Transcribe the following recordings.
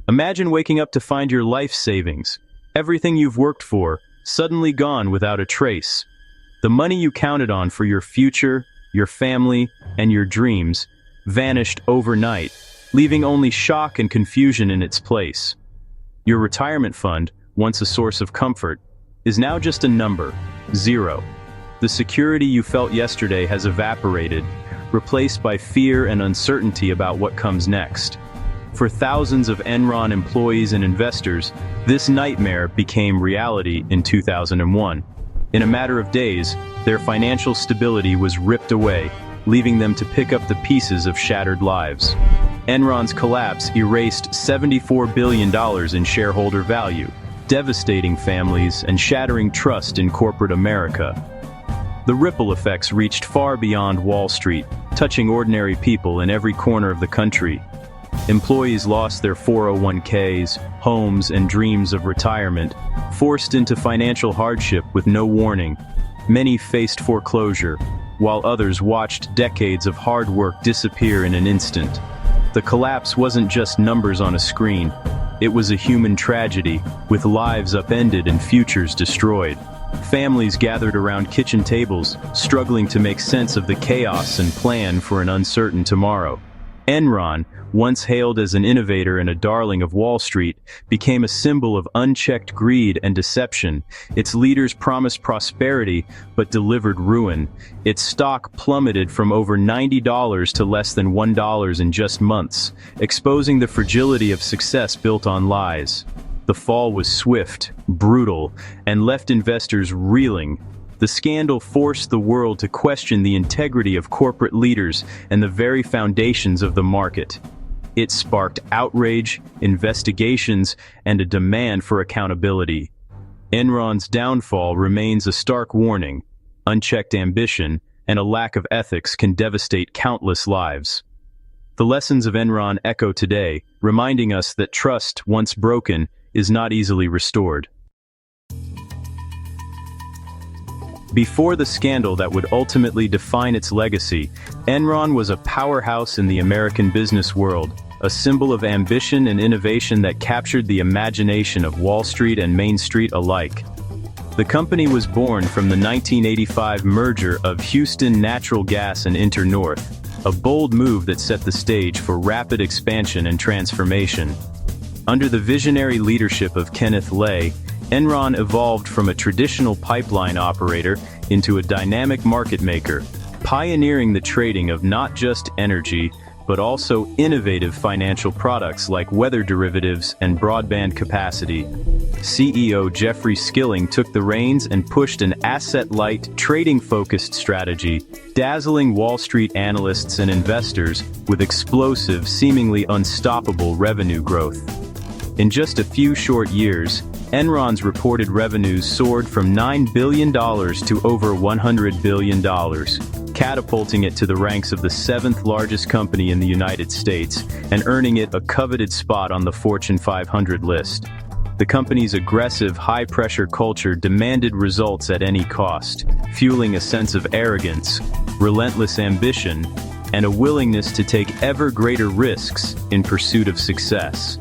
Imagine waking up to find your life savings, everything you've worked for, suddenly gone without a trace. The money you counted on for your future, your family, and your dreams vanished overnight, leaving only shock and confusion in its place. Your retirement fund, once a source of comfort, is now just a number, zero. The security you felt yesterday has evaporated, replaced by fear and uncertainty about what comes next. For thousands of Enron employees and investors, this nightmare became reality in 2001. In a matter of days, their financial stability was ripped away, leaving them to pick up the pieces of shattered lives. Enron's collapse erased $74 billion in shareholder value, devastating families and shattering trust in corporate America. The ripple effects reached far beyond Wall Street, touching ordinary people in every corner of the country. Employees lost their 401ks, homes, and dreams of retirement, forced into financial hardship with no warning. Many faced foreclosure, while others watched decades of hard work disappear in an instant. The collapse wasn't just numbers on a screen. It was a human tragedy, with lives upended and futures destroyed. Families gathered around kitchen tables, struggling to make sense of the chaos and plan for an uncertain tomorrow. Enron, once hailed as an innovator and a darling of Wall Street, became a symbol of unchecked greed and deception. Its leaders promised prosperity, but delivered ruin. Its stock plummeted from over $90 to less than $1 in just months, exposing the fragility of success built on lies. The fall was swift, brutal, and left investors reeling. The scandal forced the world to question the integrity of corporate leaders and the very foundations of the market. It sparked outrage, investigations, and a demand for accountability. Enron's downfall remains a stark warning. Unchecked ambition and a lack of ethics can devastate countless lives. The lessons of Enron echo today, reminding us that trust, once broken, is not easily restored. Before the scandal that would ultimately define its legacy, Enron was a powerhouse in the American business world, a symbol of ambition and innovation that captured the imagination of Wall Street and Main Street alike. The company was born from the 1985 merger of Houston Natural Gas and InterNorth, a bold move that set the stage for rapid expansion and transformation. Under the visionary leadership of Kenneth Lay, Enron evolved from a traditional pipeline operator into a dynamic market maker, pioneering the trading of not just energy, but also innovative financial products like weather derivatives and broadband capacity. CEO Jeffrey Skilling took the reins and pushed an asset-light, trading-focused strategy, dazzling Wall Street analysts and investors with explosive, seemingly unstoppable revenue growth. In just a few short years, Enron's reported revenues soared from $9 billion to over $100 billion, catapulting it to the ranks of the seventh largest company in the United States and earning it a coveted spot on the Fortune 500 list. The company's aggressive, high-pressure culture demanded results at any cost, fueling a sense of arrogance, relentless ambition, and a willingness to take ever greater risks in pursuit of success.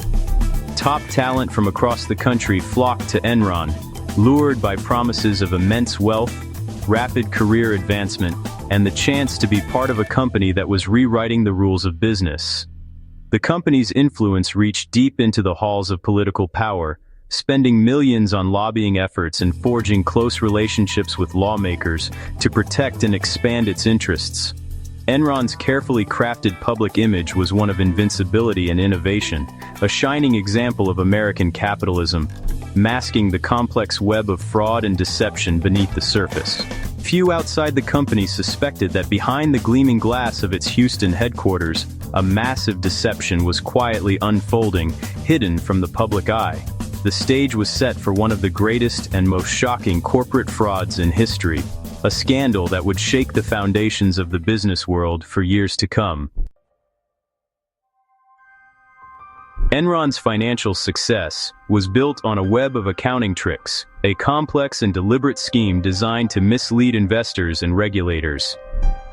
Top talent from across the country flocked to Enron, lured by promises of immense wealth, rapid career advancement, and the chance to be part of a company that was rewriting the rules of business. The company's influence reached deep into the halls of political power, spending millions on lobbying efforts and forging close relationships with lawmakers to protect and expand its interests. Enron's carefully crafted public image was one of invincibility and innovation, a shining example of American capitalism, masking the complex web of fraud and deception beneath the surface. Few outside the company suspected that behind the gleaming glass of its Houston headquarters, a massive deception was quietly unfolding, hidden from the public eye. The stage was set for one of the greatest and most shocking corporate frauds in history, a scandal that would shake the foundations of the business world for years to come. Enron's financial success was built on a web of accounting tricks, a complex and deliberate scheme designed to mislead investors and regulators.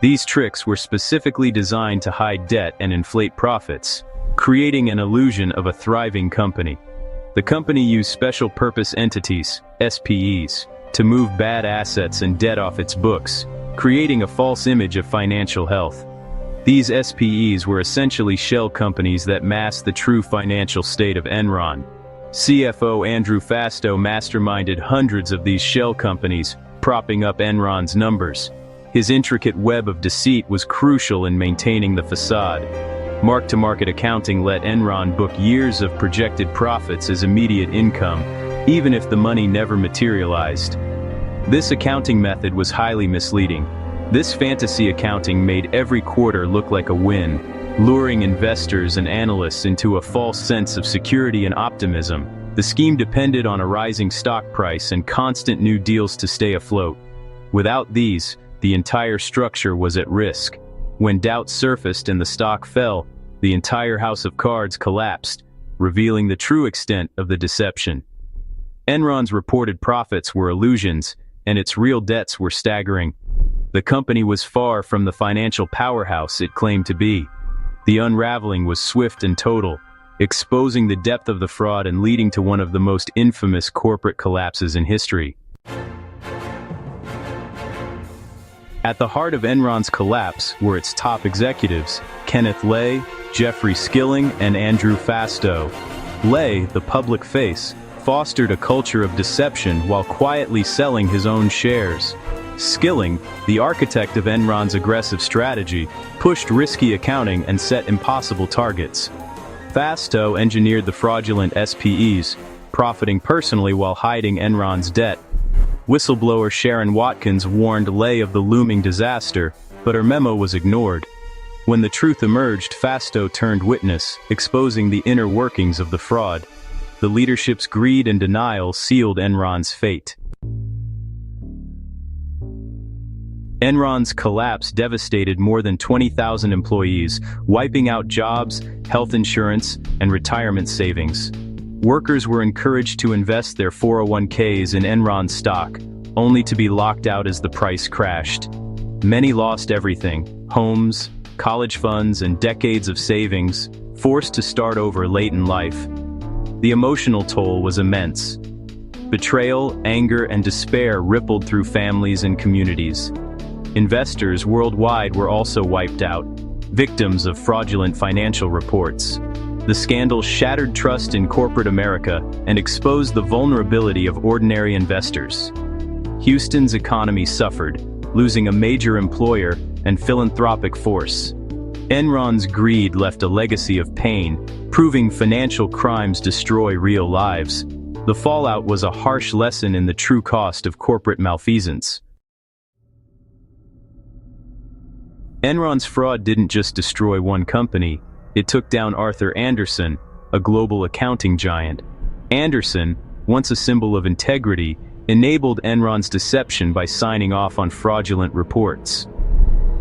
These tricks were specifically designed to hide debt and inflate profits, creating an illusion of a thriving company. The company used special purpose entities, SPEs, to move bad assets and debt off its books, creating a false image of financial health. These SPEs were essentially shell companies that masked the true financial state of Enron. CFO Andrew Fastow masterminded hundreds of these shell companies, propping up Enron's numbers. His intricate web of deceit was crucial in maintaining the facade. Mark-to-market accounting let Enron book years of projected profits as immediate income, even if the money never materialized. This accounting method was highly misleading. This fantasy accounting made every quarter look like a win, luring investors and analysts into a false sense of security and optimism. The scheme depended on a rising stock price and constant new deals to stay afloat. Without these, the entire structure was at risk. When doubts surfaced and the stock fell, the entire house of cards collapsed, revealing the true extent of the deception. Enron's reported profits were illusions, and its real debts were staggering. The company was far from the financial powerhouse it claimed to be. The unraveling was swift and total, exposing the depth of the fraud and leading to one of the most infamous corporate collapses in history. At the heart of Enron's collapse were its top executives, Kenneth Lay, Jeffrey Skilling, and Andrew Fastow. Lay, the public face, fostered a culture of deception while quietly selling his own shares. Skilling, the architect of Enron's aggressive strategy, pushed risky accounting and set impossible targets. Fastow engineered the fraudulent SPEs, profiting personally while hiding Enron's debt. Whistleblower Sharon Watkins warned Lay of the looming disaster, but her memo was ignored. When the truth emerged, Fastow turned witness, exposing the inner workings of the fraud. The leadership's greed and denial sealed Enron's fate. Enron's collapse devastated more than 20,000 employees, wiping out jobs, health insurance, and retirement savings. Workers were encouraged to invest their 401ks in Enron stock, only to be locked out as the price crashed. Many lost everything: homes, college funds, and decades of savings, forced to start over late in life. The emotional toll was immense. Betrayal, anger, and despair rippled through families and communities. Investors worldwide were also wiped out, victims of fraudulent financial reports. The scandal shattered trust in corporate America and exposed the vulnerability of ordinary investors. Houston's economy suffered, losing a major employer and philanthropic force. Enron's greed left a legacy of pain, proving financial crimes destroy real lives. The fallout was a harsh lesson in the true cost of corporate malfeasance. Enron's fraud didn't just destroy one company, it took down Arthur Andersen, a global accounting giant. Andersen, once a symbol of integrity, enabled Enron's deception by signing off on fraudulent reports.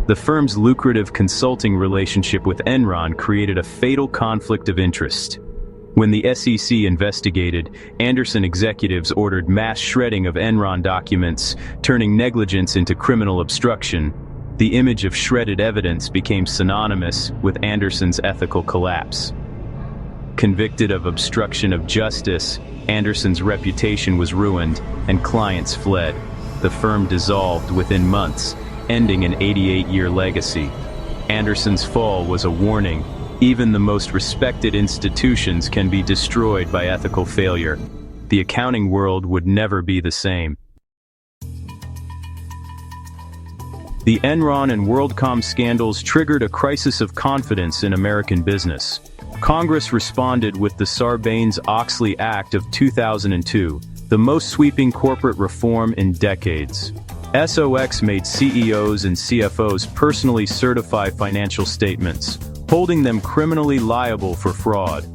The firm's lucrative consulting relationship with Enron created a fatal conflict of interest. When the SEC investigated, Andersen executives ordered mass shredding of Enron documents, turning negligence into criminal obstruction. The image of shredded evidence became synonymous with Andersen's ethical collapse. Convicted of obstruction of justice, Andersen's reputation was ruined, and clients fled. The firm dissolved within months, ending an 88-year legacy. Andersen's fall was a warning. Even the most respected institutions can be destroyed by ethical failure. The accounting world would never be the same. The Enron and WorldCom scandals triggered a crisis of confidence in American business. Congress responded with the Sarbanes-Oxley Act of 2002, the most sweeping corporate reform in decades. SOX made CEOs and CFOs personally certify financial statements, holding them criminally liable for fraud.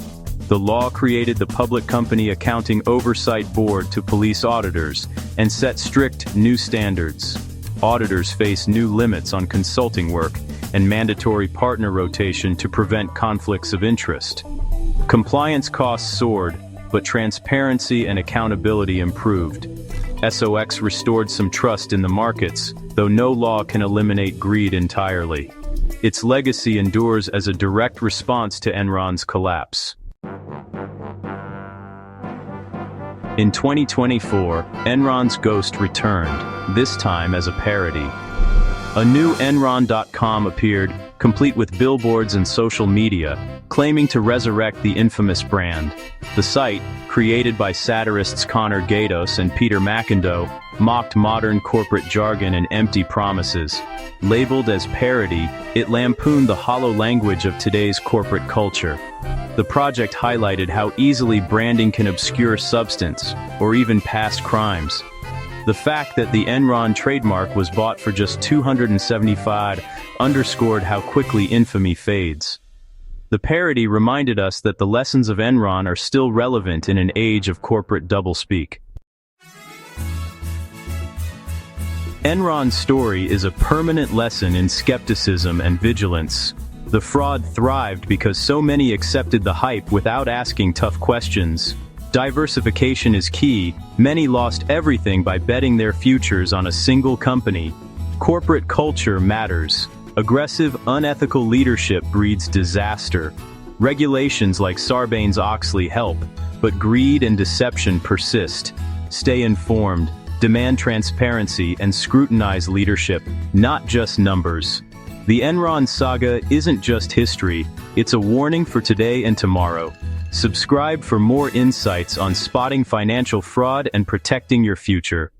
The law created the Public Company Accounting Oversight Board to police auditors and set strict new standards. Auditors face new limits on consulting work and mandatory partner rotation to prevent conflicts of interest. Compliance costs soared, but transparency and accountability improved. SOX restored some trust in the markets, though no law can eliminate greed entirely. its legacy endures as a direct response to Enron's collapse. In 2024, Enron's ghost returned, this time as a parody. A new Enron.com appeared, complete with billboards and social media, claiming to resurrect the infamous brand. The site, created by satirists Connor Gatos and Peter McIndoe, mocked modern corporate jargon and empty promises. Labeled as parody, it lampooned the hollow language of today's corporate culture. The project highlighted how easily branding can obscure substance, or even past crimes. The fact that the Enron trademark was bought for just $275 underscored how quickly infamy fades. The parody reminded us that the lessons of Enron are still relevant in an age of corporate doublespeak. Enron's story is a permanent lesson in skepticism and vigilance. The fraud thrived because so many accepted the hype without asking tough questions. Diversification is key. Many lost everything by betting their futures on a single company. Corporate culture matters. Aggressive, unethical leadership breeds disaster. Regulations like Sarbanes-Oxley help, but greed and deception persist. Stay informed, demand transparency, and scrutinize leadership, not just numbers. The Enron saga isn't just history, it's a warning for today and tomorrow. Subscribe for more insights on spotting financial fraud and protecting your future.